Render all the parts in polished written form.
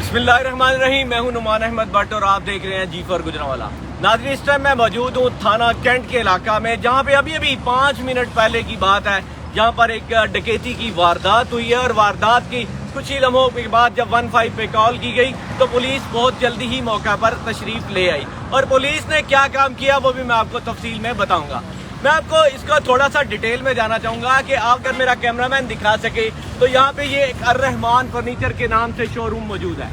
बिस्मिल्लाहिर्रहमानिर्रहीम। मैं हूं नुमान अहमद भट्ट और आप देख रहे हैं G4 गुजरांवाला। नाज़रीन, इस टाइम मैं मौजूद हूं थाना कैंट के इलाका में, जहां पे अभी 5 मिनट पहले की बात है, जहां पर एक डकैती की वारदात हुई है। और वारदात की कुछ ही लम्हों के बाद जब 15 पे कॉल की गई तो पुलिस बहुत जल्दी ही मौका पर तशरीफ ले आई। और पुलिस ने क्या काम किया वो भी मैं आपको तफसील में बताऊंगा। मैं आपको इसका थोड़ा सा डिटेल में जाना चाहूंगा कि आप अगर मेरा कैमरामैन दिखा सके तो यहाँ पे ये एक अर्रहमान फर्नीचर के नाम से शोरूम मौजूद है।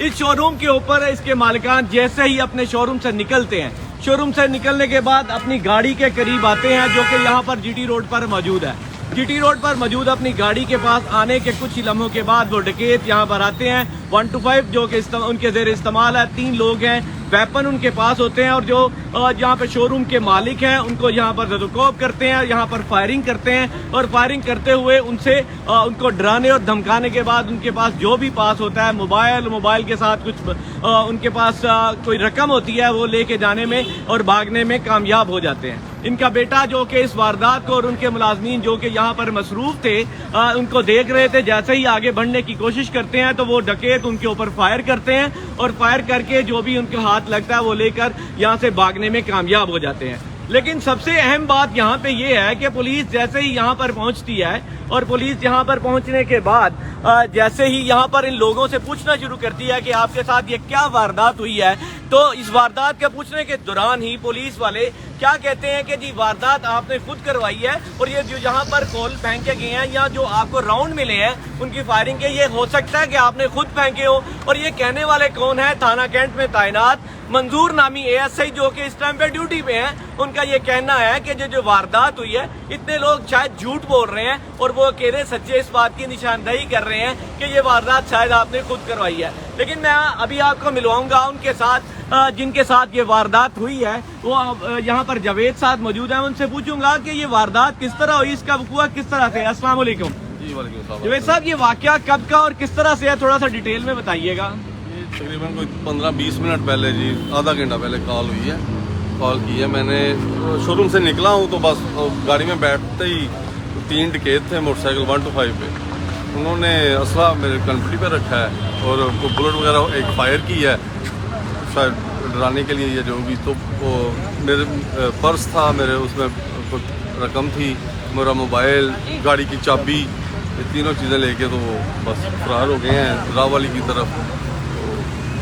इस शोरूम के ऊपर इसके मालिकान जैसे ही अपने शोरूम से निकलते हैं, शोरूम से निकलने के बाद अपनी गाड़ी के करीब आते हैं, जो कि यहाँ पर जीटी रोड पर मौजूद है। जीटी रोड पर मौजूद अपनी गाड़ी के पास आने के कुछ ही लम्हों के बाद वो डकैत यहाँ पर आते हैं। 125 जो कि उनके जेर इस्तेमाल है, 3 लोग हैं, वेपन उनके पास होते हैं। और जो यहाँ पे शोरूम के मालिक हैं उनको यहाँ पर ज़दोकोब करते हैं, यहाँ पर फायरिंग करते हैं। और फायरिंग करते हुए उनसे उनको डराने और धमकाने के बाद उनके पास जो भी पास होता है, मोबाइल के साथ कुछ उनके पास कोई रकम होती है, वो लेके जाने में और भागने में कामयाब हो जाते हैं। इनका बेटा जो कि इस वारदात को और उनके मुलाजमीन जो कि यहाँ पर मसरूफ थे उनको देख रहे थे, जैसे ही आगे बढ़ने की कोशिश करते हैं तो वो डकैत उनके ऊपर फायर करते हैं। और फायर करके जो भी उनके हाथ लगता है वो लेकर यहाँ से भागने में कामयाब हो जाते हैं। लेकिन सबसे अहम बात यहाँ पे ये है कि पुलिस जैसे ही यहाँ पर पहुँचती है और पुलिस यहाँ पर पहुँचने के बाद जैसे ही यहाँ पर इन लोगों से पूछना शुरू करती है कि आपके साथ ये क्या वारदात हुई है, तो इस वारदात के पूछने के दौरान ही पुलिस वाले क्या कहते हैं कि जी वारदात आपने खुद करवाई है और ये जो यहाँ पर कॉल फेंके गए हैं या जो आपको राउंड मिले हैं उनकी फायरिंग के, ये हो सकता है कि आपने खुद फेंके हो। और ये कहने वाले कौन है? थाना कैंट में तैनात मंजूर नामी एएसआई जो कि इस टाइम पे ड्यूटी पे हैं। उनका ये कहना है कि जो वारदात हुई है, इतने लोग शायद झूठ बोल रहे हैं और वो अकेले सच्चे इस बात की निशानदेही कर रहे हैं कि ये वारदात शायद आपने खुद करवाई है। लेकिन मैं अभी आपको मिलवाऊंगा उनके साथ जिनके साथ ये वारदात हुई है। वो यहाँ पर जावेद साहब मौजूद हैं, उनसे पूछूंगा कि ये वारदात किस तरह हुई, इसका वक़ूआ किस तरह से। अस्सलाम वालेकुम। जावेद साहब, ये वाकया कब का और किस तरह से है, थोड़ा सा डिटेल में बताइएगा। तकरीबन कोई 15-20 मिनट पहले जी, आधा घंटा पहले कॉल हुई है। कॉल की है, मैंने शोरूम से निकला हूँ तो बस गाड़ी में बैठते ही 3 डकैत थे मोटरसाइकिल 125 पे। उन्होंने असला मेरे कनपटी पे रखा है और बुलेट वगैरह एक फायर की है शायद डराने के लिए, ये जो भी। तो वो मेरे पर्स था, मेरे उसमें रकम थी, मेरा मोबाइल, गाड़ी की चाबी, ये तीनों चीज़ें लेके तो वो बस फरार हो गए हैं रावली की तरफ।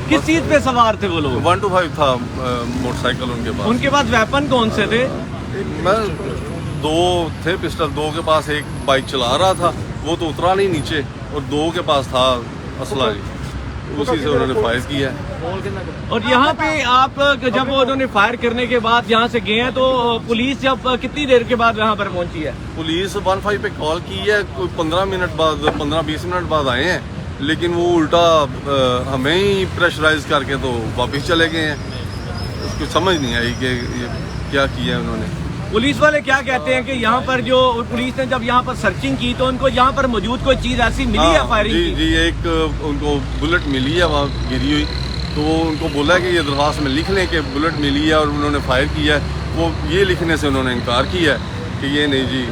किस चीज पे सवार थे वो लोग? 125 था मोटरसाइकिल उनके पास। उनके पास वेपन कौन से थे? मैं 2 थे पिस्टल, 2 के पास एक बाइक चला रहा था, वो तो उतरा नहीं नीचे, और 2 के पास था असला जी, उसी से उन्होंने फायर किया है। और यहाँ पे आप जब उन्होंने फायर करने के बाद यहाँ से गए हैं तो पुलिस जब कितनी देर के बाद यहाँ पर पहुंची है? पुलिस 15 पे कॉल की है, कोई 15-20 मिनट बाद आए हैं, लेकिन वो उल्टा हमें ही प्रेशराइज करके तो वापस चले गए हैं। उसको समझ नहीं आई कि ये क्या किया है उन्होंने। पुलिस वाले क्या कहते हैं कि यहाँ पर जो पुलिस ने जब यहाँ पर सर्चिंग की तो उनको यहाँ पर मौजूद कोई चीज ऐसी मिली है फायरिंग की? जी, एक उनको बुलेट मिली है वहाँ गिरी हुई, तो उनको बोला कि ये दरख्वास्त में लिख लें कि बुलेट मिली है और उन्होंने फायर किया है। वो ये लिखने से उन्होंने इनकार किया है कि ये नहीं जी।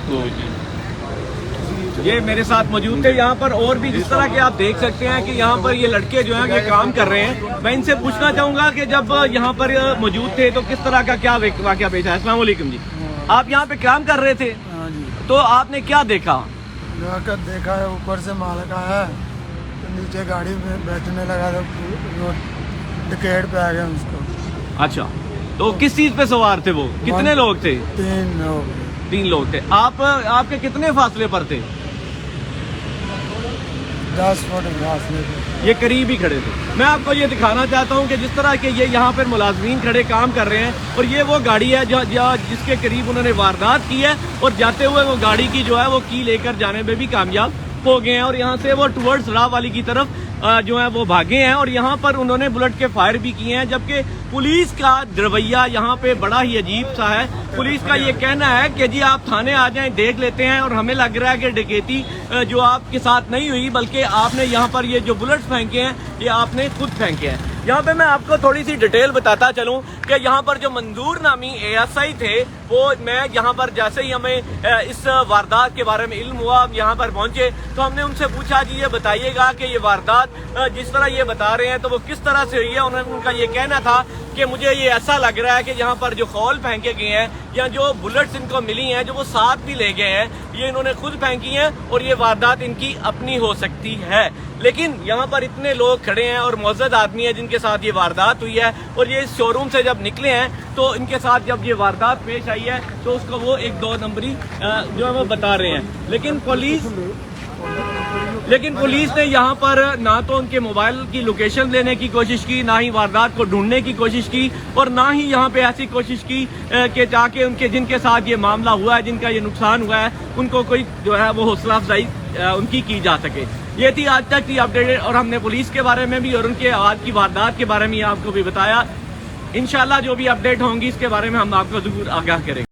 तो ये मेरे साथ मौजूद थे यहाँ पर, और भी जिस तरह के आप देख सकते हैं कि यहाँ पर ये लड़के जो हैं ये काम कर रहे हैं। मैं इनसे पूछना चाहूंगा कि जब यहाँ पर मौजूद थे तो किस तरह का क्या वाकया पेश है। अस्सलाम वालेकुम जी, आप यहाँ पे काम कर रहे थे? हाँ जी। तो आपने क्या देखा? देखा है ऊपर से मालिक आया तो नीचे गाड़ी में बैठने लगा तो डकैत पे आ गया उसको। अच्छा, तो किस चीज पे सवार थे वो? कितने लोग थे? 3 लोग थे। आपके कितने फासले पर थे? 10 फुट फासले पे। ये करीब ही खड़े थे। मैं आपको ये दिखाना चाहता हूँ कि जिस तरह के ये यहाँ पर मुलाजमीन खड़े काम कर रहे हैं और ये वो गाड़ी है जिसके करीब उन्होंने वारदात की है, और जाते हुए वो गाड़ी की जो है वो की लेकर जाने में भी कामयाब हो गए हैं। और यहाँ से वो टुवर्ड्स रावली की तरफ जो है वो भागे हैं और यहाँ पर उन्होंने बुलेट के फायर भी किए हैं। जबकि पुलिस का रवैया यहाँ पे बड़ा ही अजीब सा है। पुलिस का ये कहना है कि जी आप थाने आ जाएं, देख लेते हैं, और हमें लग रहा है कि डकैती जो आपके साथ नहीं हुई बल्कि आपने यहाँ पर ये जो बुलेट्स फेंके हैं ये आपने खुद फेंके हैं। यहाँ पे मैं आपको थोड़ी सी डिटेल बताता चलूं कि यहाँ पर जो मंजूर नामी ASI थे, वो मैं यहाँ पर जैसे ही हमें इस वारदात के बारे में इल्म हुआ, हम यहाँ पर पहुंचे तो हमने उनसे पूछा जी ये बताइएगा कि ये वारदात जिस तरह ये बता रहे हैं तो वो किस तरह से हुई है। उनका ये कहना था कि मुझे ये ऐसा लग रहा है कि यहाँ पर जो खौल फेंके गए हैं या जो बुलेट्स इनको मिली हैं जो वो साथ भी ले गए हैं, ये इन्होंने खुद फेंकी हैं और ये वारदात इनकी अपनी हो सकती है। लेकिन यहाँ पर इतने लोग खड़े हैं और मुअज़्ज़ज़ आदमी है जिनके साथ ये वारदात हुई है और ये इस शोरूम से जब निकले हैं तो इनके साथ जब ये वारदात पेश आई है तो उसको वो 1-2 नंबरी जो है वो बता रहे हैं। लेकिन पुलिस ने यहाँ पर ना तो उनके मोबाइल की लोकेशन लेने की कोशिश की, ना ही वारदात को ढूंढने की कोशिश की और ना ही यहाँ पे ऐसी कोशिश की कि जाके उनके जिनके साथ ये मामला हुआ है, जिनका ये नुकसान हुआ है, उनको कोई जो है वो हौसला अफजाई उनकी की जा सके। ये थी आज तक की अपडेट और हमने पुलिस के बारे में भी और उनके आज की वारदात के बारे में आपको भी बताया। इंशाल्लाह जो भी अपडेट होंगी इसके बारे में हम आपको जरूर आगाह करेंगे।